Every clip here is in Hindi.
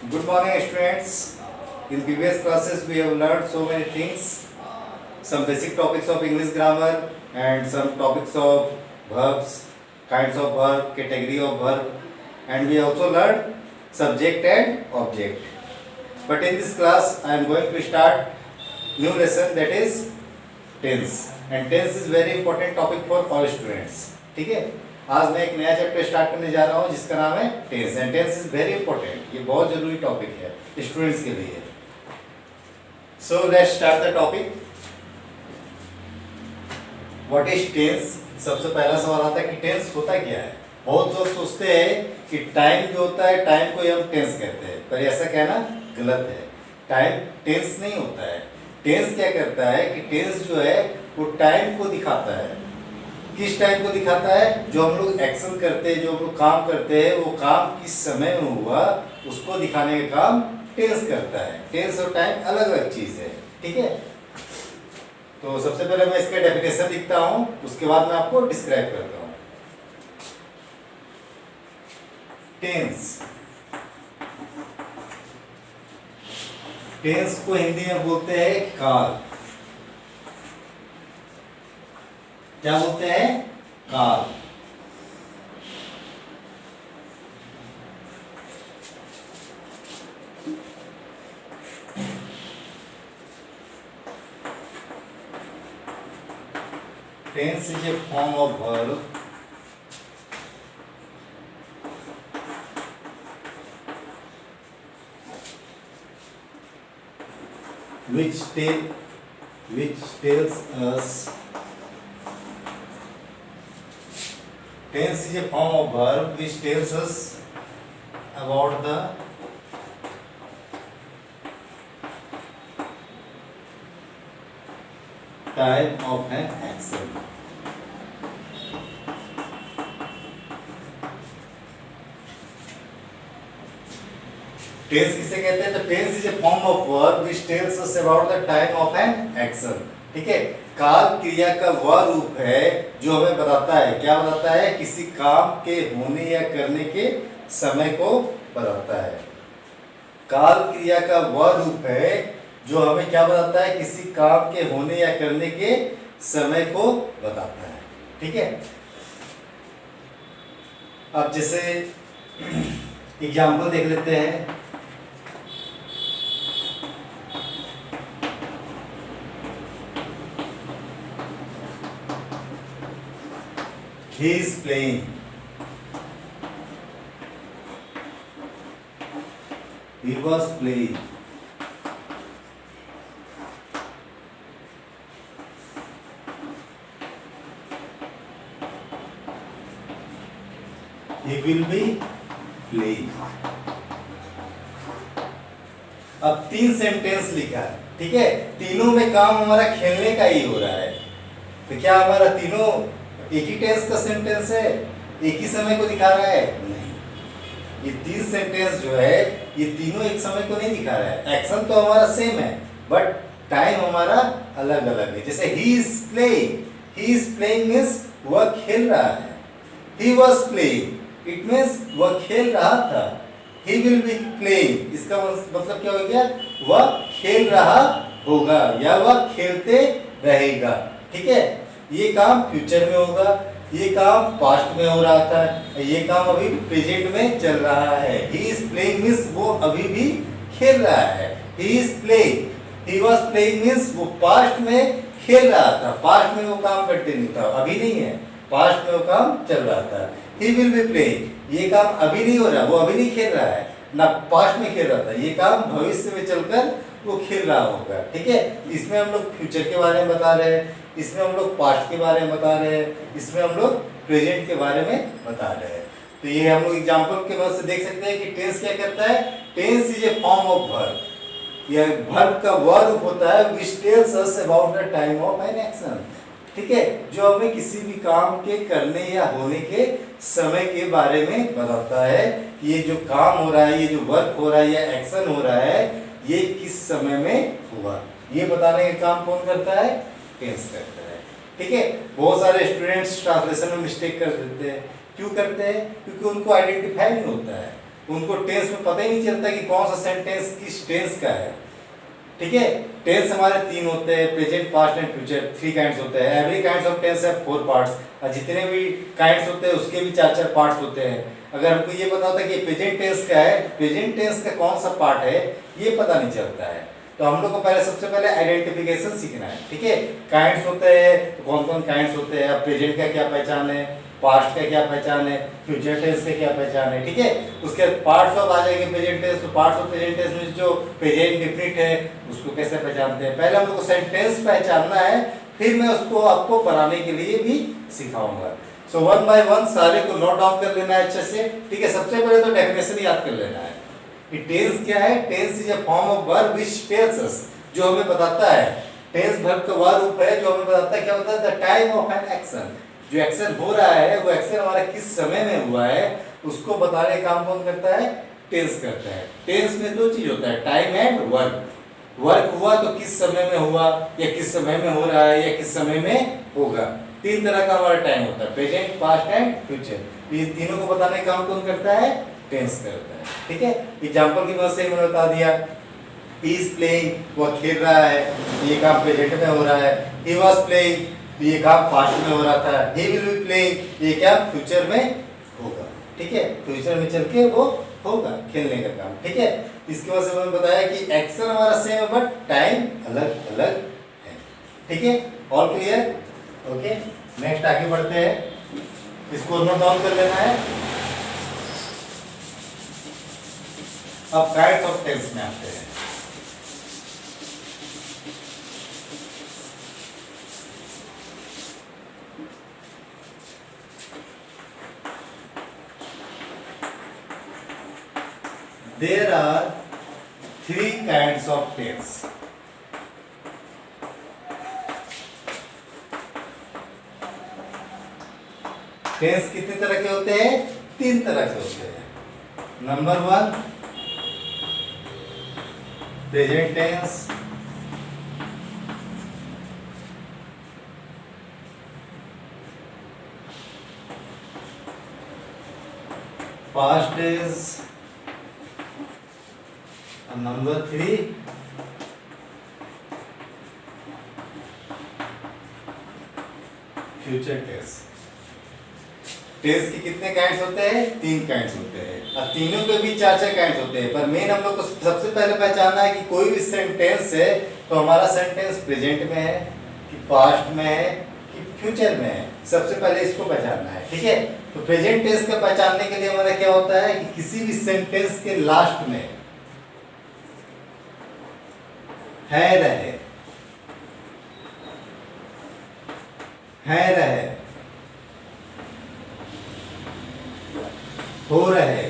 Good morning, students. In previous classes, we have learned so many things, some basic topics of English grammar and some topics of verbs, kinds of verb, category of verb, and we also learned subject and object. But in this class, I am going to start new lesson, that is tense. And tense is very important topic for all students. ठीक है, आज मैं एक नया चैप्टर स्टार्ट करने जा रहा हूँ जिसका नाम है tense. And tense is very important, ये बहुत जरूरी टॉपिक है स्टूडेंट्स के लिए. So let's start the topic. What is tense? सबसे पहला सवाल आता है कि टेंस होता क्या है. बहुत लोग सोचते हैं कि टाइम जो होता है, टाइम को हम टेंस कहते हैं, पर ऐसा कहना गलत है. टाइम टेंस नहीं होता है. टेंस क्या करता है कि टेंस जो है वो टाइम को दिखाता है. किस टाइम को दिखाता है? जो हम लोग एक्शन करते हैं, जो हम लोग काम करते हैं, वो काम किस समय में हुआ उसको दिखाने का काम टेंस करता है. टेंस और टाइम अलग अलग चीज है. ठीक है, तो सबसे पहले मैं इसका डेफिनेशन लिखता हूं, उसके बाद मैं आपको डिस्क्राइब करता हूं. टेंस, टेंस को हिंदी में बोलते हैं काल. क्या बोलते हैं? काल. Tense is a form of verb which tells us. Tense is a form of verb which tells us about the time of an action. Tense किसे कहते हैं? तो tense is a form of verb which tells us about the time of an action. ठीक है, काल क्रिया का वह रूप है जो हमें बताता है. क्या बताता है? किसी काम के होने या करने के समय को बताता है. काल क्रिया का वह रूप है जो हमें क्या बताता है? किसी काम के होने या करने के समय को बताता है. ठीक है, अब जैसे एग्जाम्पल देख लेते हैं. He is playing. He was playing. He will be playing. अब 3 सेंटेंस लिखा है. ठीक है, तीनों में काम हमारा खेलने का ही हो रहा है. तो क्या हमारा तीनों एक ही टेंस का सेंटेंस है? एक ही समय को दिखा रहा है? नहीं. ये 3 सेंटेंस जो है ये तीनों एक समय को नहीं दिखा रहा है. एक्शन तो हमारा सेम है बट टाइम हमारा अलग अलग है. जैसे he is playing. He is playing means वह खेल रहा है. He was playing it means वह खेल रहा था. ही विल बी प्लेइंग इसका मतलब क्या हो गया? वह खेल रहा होगा या वह खेलते रहेगा. ठीक है, ये काम फ्यूचर में होगा, ये काम पास्ट में हो रहा था, ये काम अभी प्रेजेंट में चल रहा है. ही इज प्लेइंग मींस वो अभी भी खेल रहा है. He is playing. He was playing means वो पास्ट में खेल रहा था. पास्ट में वो काम करते नहीं था, अभी नहीं है. पास्ट में वो काम चल रहा था. He will be playing. ये काम अभी नहीं हो रहा, वो अभी नहीं खेल रहा है ना पास्ट में खेल रहा था. ये काम भविष्य में चलकर वो खेल रहा होगा. ठीक है, इसमें हम लोग फ्यूचर के बारे में बता रहे हैं, इसमें हम लोग पास्ट के बारे में बता रहे हैं, इसमें हम लोग प्रेजेंट के बारे में बता रहे हैं. तो ये हम लोग एग्जांपल के मदद से देख सकते हैं कि टेंस क्या करता है. Tense is a form of verb. यह वर्ब का वह रूप होता है which tells us about the time of an action. ठीक है, जो हमें किसी भी काम के करने या होने के समय के बारे में बताता है. ये जो काम हो रहा है, ये जो वर्क हो रहा है या एक्शन हो रहा है, ये किस समय में हुआ, ये बताने का काम कौन करता है? टेंस करता है. ठीक है, बहुत सारे स्टूडेंट्स ट्रांसलेशन में मिस्टेक कर देते हैं. क्यों करते हैं? क्योंकि उनको आइडेंटिफाई नहीं होता है. उनको टेंस में पता ही नहीं चलता कि कौन सा सेंटेंस किस टेंस का है। ठीक है, टेंस हमारे 3 होते हैं, present, past and future, 3 kinds होते हैं। एवरी काइंड्स ऑफ टेंस है 4 पार्ट्स, और जितने भी काइंड्स होते हैं उसके भी 4-4 पार्ट्स होते हैं। अगर हमको ये पता होता है कि प्रेजेंट टेंस का है, प्रेजेंट टेंस का कौन सा पार्ट है ये पता नहीं चलता है। तो हम लोग को पहले सबसे पहले आइडेंटिफिकेशन सीखना है। ठीक है, काइंड्स होते हैं तो कौन कौन काइंड्स होते हैं, अब प्रेजेंट का क्या पहचान है, पास्ट का क्या पहचान है, फ्यूचर टेंस का क्या पहचान है। ठीक है, उसके पार्ट्स ऑफ आ जाएंगे प्रेजेंट टेंस, तो पार्ट्स ऑफ प्रेजेंट टेंस में जो प्रेजेंट डिफिनिट है उसको कैसे पहचानते हैं। पहले हम लोग को सेंटेंस पहचानना है, फिर मैं उसको आपको बनाने के लिए भी सिखाऊंगा। सो वन बाय वन सारे को नोट डाउन कर लेना है अच्छे से। ठीक है, सबसे पहले तो डेफिनेशन याद कर लेना है कि टेंस क्या है। Tense is a form of verb which tells us, जो हमें बताता है, टेंस वर्ब का वह रूप है जो हमें बताता है क्या होता है, the time of an action. जो एक्शन हो रहा है वो एक्शन हमारा किस समय में हुआ है उसको बताने का काम कौन करता है, टेंस करता है। टेंस में 2 चीज होता है, टाइम एंड वर्क। वर्क हुआ तो किस समय में हुआ, या किस समय में हो रहा है, या किस समय में होगा। 3 तरह का हमारा टाइम होता है, प्रेजेंट, पास्ट एंड फ्यूचर। ये तीनों को बताने का काम कौन करता है, टेंस करता है। ठीक है, एग्जांपल की मदद से मैंने बता दिया, ही इज प्लेइंग, वह खेल रहा है, ये काम प्रेजेंट में हो रहा है। ही वाज प्लेइंग, ये काम पास्ट में हो रहा था। ही विल बी प्लेइंग, ये क्या फ्यूचर में होगा। ठीक है, फ्यूचर में चल के वो होगा खेलने का काम। ठीक है, इसके वजह से मैंने बताया कि एक्शन हमारा सेम है बट टाइम अलग अलग है। ठीक है, ऑल क्लियर? ओके, नेक्स्ट आगे बढ़ते हैं, इसको नोट डाउन कर लेना है। अब काइंड्स ऑफ टेंस में आते हैं। There are 3 kinds of tense. Tense कितने तरह के होते हैं, 3 तरह के होते हैं। Number 1 present tense, past tense, number 3 future tense. Tense के कितने काइंड्स होते हैं, 3 काइंड्स होते हैं, और तीनों के भी 4-4 काइंड्स होते हैं। पर मेन हम लोग को सबसे पहले पहचानना है कि कोई भी सेंटेंस है तो हमारा सेंटेंस प्रेजेंट में है कि पास्ट में है कि फ्यूचर में है। सबसे पहले इसको पहचानना है। ठीक है, तो प्रेजेंट टेंस का पहचानने के लिए हमारा क्या होता है कि किसी भी सेंटेंस के लास्ट में है रहे, है रहे, हो रहे,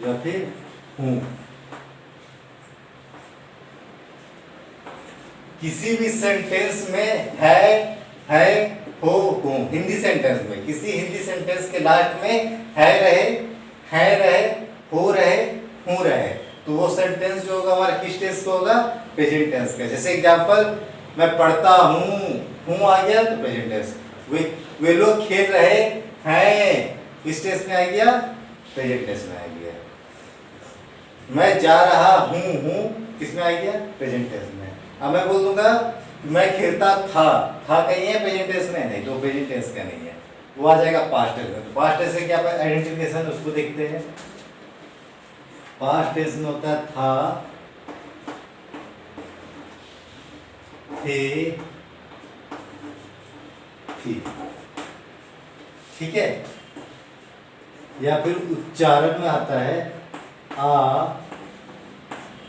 या फिर हूं, किसी भी सेंटेंस में है, हो, हूं। हिंदी सेंटेंस में, किसी हिंदी सेंटेंस के लास्ट में है रहे, हो रहे, हूं रहे, तो वो सेंटेंस जो होगा हमारा किस टेंस का होगा, प्रेजेंट टेंस का। जैसे एग्जांपल, मैं पढ़ता हूं आ गया तो प्रेजेंट टेंस। वे लोग खेल रहे हैं, किस टेंस में आ गया, प्रेजेंट टेंस में आ गया। मैं जा रहा हूं किस में आ गया, प्रेजेंट टेंस में। अब मैं बोल दूंगा मैं खेलता था कहीं है प्रेजेंट टेंस में, नहीं, तो प्रेजेंट टेंस का नहीं है, वो आ जाएगा पास्ट टेंस में। तो पास्ट टेंस से क्या आइडेंटिफिकेशन उसको देखते हैं। पास्ट टेंस में होता है था, थे, थी। ठीक है, या फिर उच्चारण में आता है आ,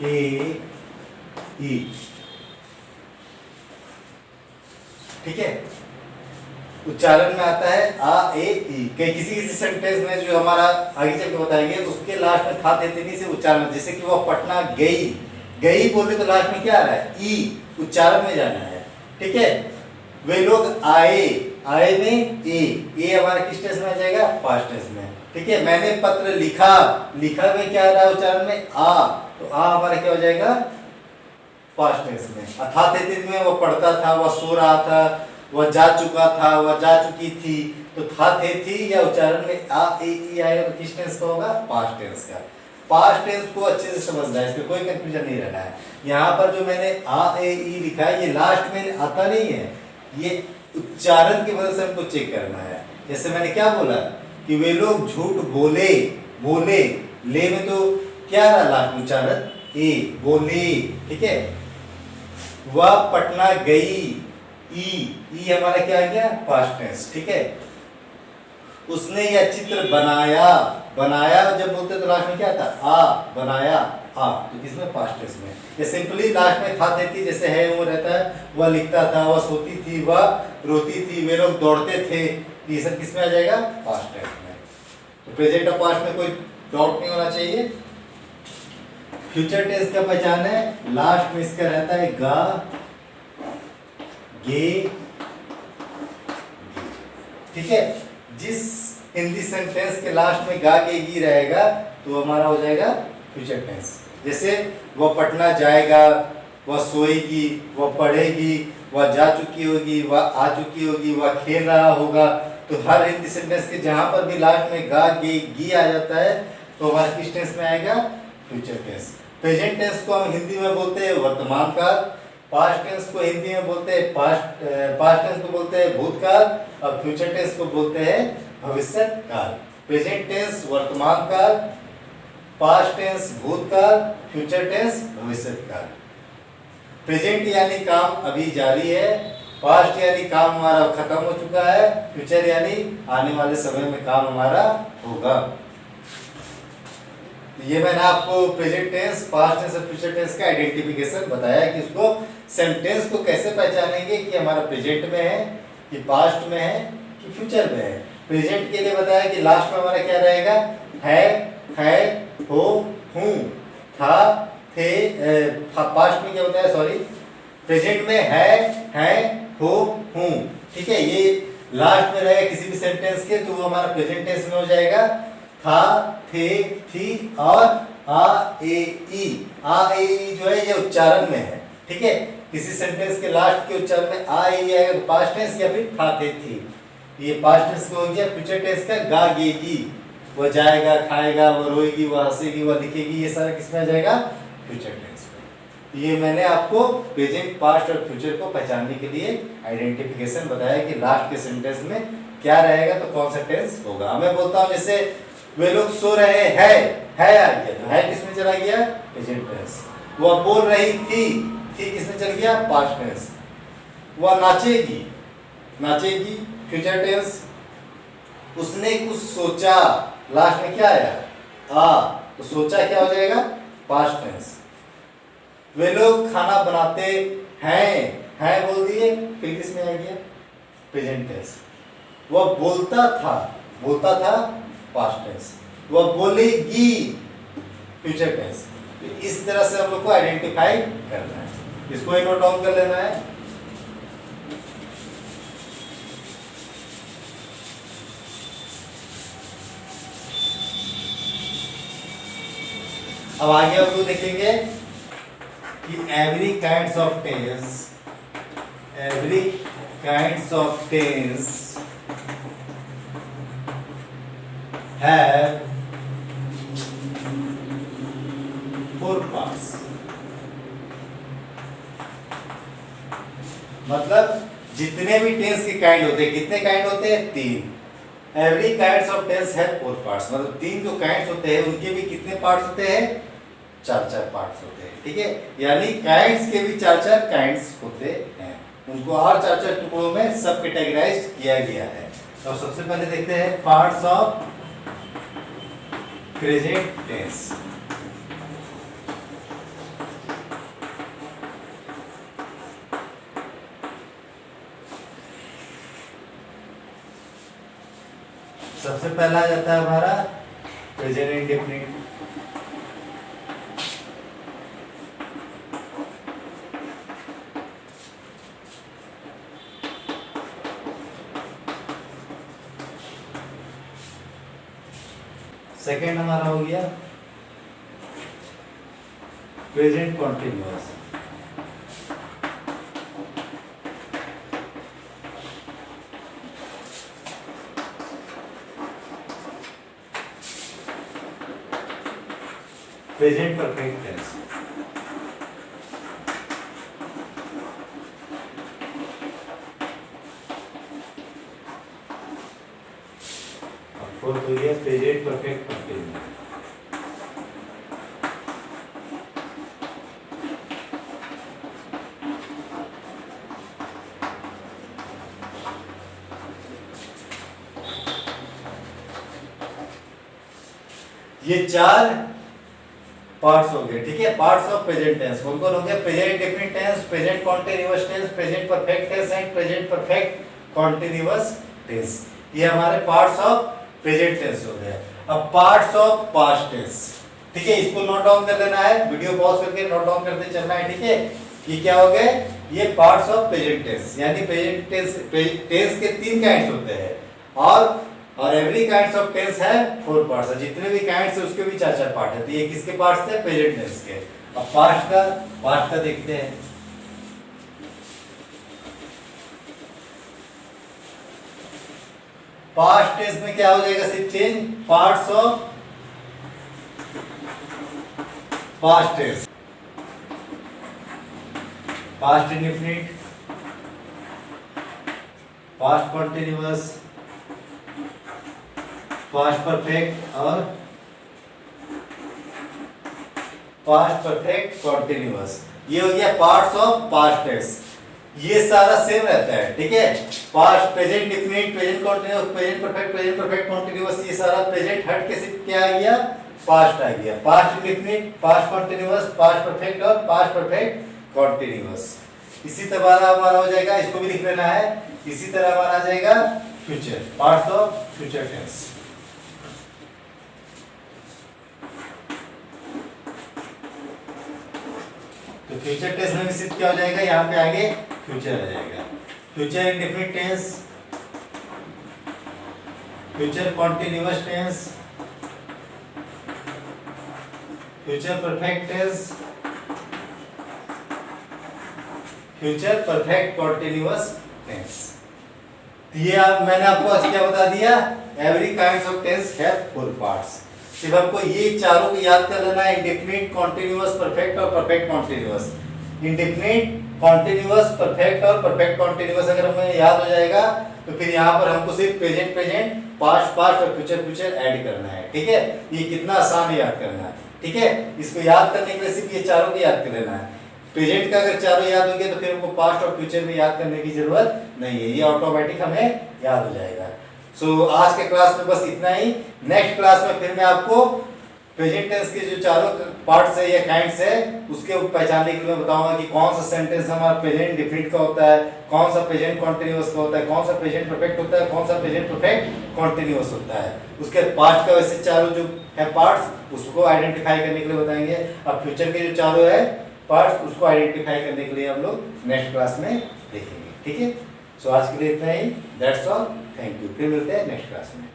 ए, ई। ठीक है, उच्चारण में आता है आ, ए, ई। किसी किसी सेंटेंस में जो हमारा आगे चल के बताएंगे उसके लास्ट में था देते से उच्चारण, जैसे कि वो पटना गई बोले तो लास्ट में क्या आ रहा है, ई, उच्चारण में जाना है। ठीक है, वे लोग आए में ए हमारा किस टेंस में आ जाएगा, पास्ट टेंस में। ठीक है, मैंने पत्र लिखा में क्या आ रहा है उच्चारण में, आ, तो आ हमारा क्या हो जाएगा, पास्ट टेंस में। अथात में वो पढ़ता था, वह सो रहा था, वह जा चुका था, वह जा चुकी थी, तो था थे थी या उच्चारण में आ ए ई आएगा तो किस टेंस का होगा? पास्ट टेंस का। पास्ट टेंस को अच्छे से समझना है, इसमें कोई कंफ्यूजन नहीं रहना है। यहाँ पर जो मैंने आ ए ई लिखा है ये लास्ट में आता नहीं है, ये उच्चारण की वजह से हमको चेक करना है। जैसे मैंने क्या बोला कि वे लोग झूठ बोले, बोले ले में तो क्या रहा लास्ट उच्चारण? ए, बोले, ठीक है। वह पटना गई, ई हमारा क्या आ गया? पास्ट टेंस, ठीक है। उसने यह चित्र बनाया, बनाया जब बोलते तो लास्ट में क्या था? आ, बनाया आ, तो किसमें? पास्ट टेंस में। ये सिंपली लास्ट में था थे थी जैसे है वो रहता है, वह लिखता था, वह सोती थी, वह रोती थी, वे लोग दौड़ते थे, ये सब किसमें आ जाएगा? पास्ट टेंस में। तो प्रेजेंट और पास्ट में कोई डाउट नहीं होना चाहिए। फ्यूचर टेंस का पहचान है, लास्ट में इसका रहता है गा, गे, ठीक है। जिस हिंदी सेंटेंस के लास्ट में गा गे गी रहेगा तो हमारा हो जाएगा फ्यूचर टेंस। जैसे वह पटना जाएगा, वह सोएगी, वह पढ़ेगी, वह जा चुकी होगी, वह आ चुकी होगी, वह खेल रहा होगा। तो हर हिंदी सेंटेंस के जहां पर भी लास्ट में गा गे गी आ जाता है तो हमारा किस टेंस में आएगा? Future tense. प्रेजेंट टेंस को हम हिंदी में बोलते हैं वर्तमान काल, पास्ट टेंस को हिंदी में बोलते हैं पास्ट टेंस को बोलते हैं भूतकाल, और फ्यूचर टेंस को बोलते हैं भविष्य काल। प्रेजेंट टेंस वर्तमान काल, पास्ट टेंस भूतकाल, फ्यूचर टेंस भविष्य काल। प्रेजेंट यानी काम अभी जारी है, पास्ट यानी काम हमारा खत्म हो चुका है, फ्यूचर यानी आने वाले समय में काम हमारा होगा। ये मैंने आपको प्रेजेंट टेंस, पास्ट टेंस और फ्यूचर टेंस का आइडेंटिफिकेशन बताया कि उसको सेंटेंस को कैसे पहचानेंगे कि हमारा प्रेजेंट में है, कि पास्ट में है, कि फ्यूचर में है। प्रेजेंट के लिए बताया कि लास्ट में हमारा क्या रहेगा? है, हो, हूँ, था, थे। पास्ट में क्या होता है? सॉरी, प्रेजेंट में है, हो, हूँ, ठीक है। ये लास्ट में रहेगा किसी भी सेंटेंस के तो वो हमारा प्रेजेंट टेंस में हो जाएगा। था, थे, थी और आ ए ई जो है ये उच्चारण में है, ठीक है। किसी सेंटेंस के लास्ट के उच्चारण में आ ए ई आएगा तो पास्ट टेंस या फिर था थे थी, ये पास्ट टेंस का हो गया। फ्यूचर टेंस का गा गे गी, वह जाएगा, खाएगा, वह रोएगी, वह हंसेगी, वह दिखेगी, ये सारा किसमें आ जाएगा? फ्यूचर टेंस में। ये मैंने आपको प्रेजेंट, पास्ट और फ्यूचर को पहचानने के लिए आइडेंटिफिकेशन बताया कि लास्ट के सेंटेंस में क्या रहेगा तो कौन सा टेंस होगा। मैं बोलता हूँ जैसे वे लोग सो रहे हैं, है आ गया तो है किसमें चला गया? Present tense. वह बोल रही थी किसमें चल गया? Past tense. वह नाचेगी, नाचेगी फ्यूचर टेंस। उसने कुछ सोचा, लास्ट में क्या आया? आ, तो सोचा क्या हो जाएगा? Past tense. वे लोग खाना बनाते हैं बोल दिए, फिर किसमें आ गया? Present tense. वह बोलता था पास्ट टेंस। वह बोलेगी फ्यूचर टेंस। तो इस तरह से हम लोग को आइडेंटिफाई करना है, इसको ही नोट डाउन कर लेना है। अब आगे हम लोग देखेंगे कि every kinds of tense have 4 parts। मतलब जितने भी टेंस के काइंड होते हैं, कितने काइंड होते हैं? 3। Every kinds of tense have 4 parts. मतलब 3 जो काइंड्स होते हैं उनके भी कितने पार्ट्स होते हैं? 4 पार्ट्स होते हैं, ठीक है। यानी काइंड्स के भी 4 काइंड्स होते हैं, उनको और 4 टुकड़ों में सब कैटेगराइज किया गया है। तो सबसे पहले देखते हैं पार्ट्स ऑफ प्रेजेंट टेंस। सबसे पहला आ जाता है हमारा प्रेजेंट इंडेफिनिट। सेकेंड हमारा हो गया present continuous. Present perfect tense. Fourth हो गया प्रेजेंट परफेक्ट कंटिन्यूअस। ये चार पार्ट्स हो गए, ठीक है, पार्ट्स ऑफ प्रेजेंट टेंस। कौन कौन हो गया? Present definite tense, present continuous tense, present perfect tense and present perfect continuous tense. ये हमारे पार्ट्स ऑफ प्रेजेंट टेंस हो गए। अब पार्ट्स ऑफ पास्ट टेंस, ठीक है, इसको नोट डाउन कर लेना है, वीडियो पॉज करके नोट डाउन करते चलना है, ठीक है। ये क्या हो गए? ये पार्ट्स ऑफ प्रेजेंट टेंस, यानी प्रेजेंट टेंस के 3 काइंड्स होते हैं और एवरी काइंड्स ऑफ टेंस है 4 पार्ट्स है। जितने भी काइंड्स है उसके भी 4-4 पार्ट है। तो ये किसके पार्ट्स थे? प्रेजेंट टेंस के। अब पास्ट का देखते हैं। पास्ट टेंस में क्या हो जाएगा? सिर्फ change parts of past tense, past indefinite, past continuous, past perfect और पास्ट परफेक्ट कॉन्टिन्यूअस। ये हो गया पार्ट्स ऑफ पास्ट टेंस। ये सारा सेम रहता है, ठीक है। Past, present definite, present continuous, present perfect continuous, ये सारा प्रेजेंट हट के सिर्फ क्या आ गया? पास्ट आ गया। Past indefinite, past continuous, past perfect और पास्ट परफेक्ट कॉन्टिन्यूअस। इसी तरह हमारा हो जाएगा, इसको भी लिख लेना है। इसी तरह हमारा आ जाएगा future, parts of future tense. तो फ्यूचर टेंस में भी सिर्फ क्या हो जाएगा? यहाँ पे आगे फ्यूचर आ जाएगा। Future indefinite tense, future continuous tense, future perfect tense, future perfect continuous tense. ये मैंने आपको आज क्या बता दिया? Every kinds of tense have 4 parts. सिर्फ आपको ये चारों को याद कर लेना है, इंडेफिनिट, कॉन्टिन्यूअस, परफेक्ट और perfect continuous. Indefinite, continuous, perfect और परफेक्ट कॉन्टिन्यूअस अगर हमें याद हो जाएगा तो फिर यहाँ पर हमको सिर्फ प्रेजेंट पास्ट और फ्यूचर ऐड करना है, ठीक है। ये कितना आसान है याद करना, ठीक है। इसको याद करने के लिए सिर्फ ये चारों को याद कर लेना है। प्रेजेंट का अगर चारों याद हो गया तो फिर हमको पास्ट और फ्यूचर में याद करने की जरूरत नहीं है, ये ऑटोमेटिक हमें याद हो जाएगा। सो आज के क्लास में बस इतना ही। नेक्स्ट क्लास में फिर मैं आपको प्रेजेंट टेंस के जो चारों पार्ट्स है या काइंड्स है उसके पहचानने के लिए मैं बताऊंगा कि कौन सा सेंटेंस हमारा प्रेजेंट डेफिनिट का होता है, कौन सा प्रेजेंट कॉन्टिन्यूअस का होता है, कौन सा प्रेजेंट परफेक्ट होता है, कौन सा प्रेजेंट परफेक्ट कॉन्टिन्यूअस होता है। उसके पास्ट का वैसे चारों जो है पार्ट्स उसको आइडेंटिफाई करने के लिए बताएंगे। अब फ्यूचर के जो चारों है पार्ट्स उसको आइडेंटिफाई करने के लिए हम लोग नेक्स्ट क्लास में देखेंगे, ठीक है। सो आज के लिए इतना ही। That's all, thank you. फिर मिलते हैं नेक्स्ट क्लास में।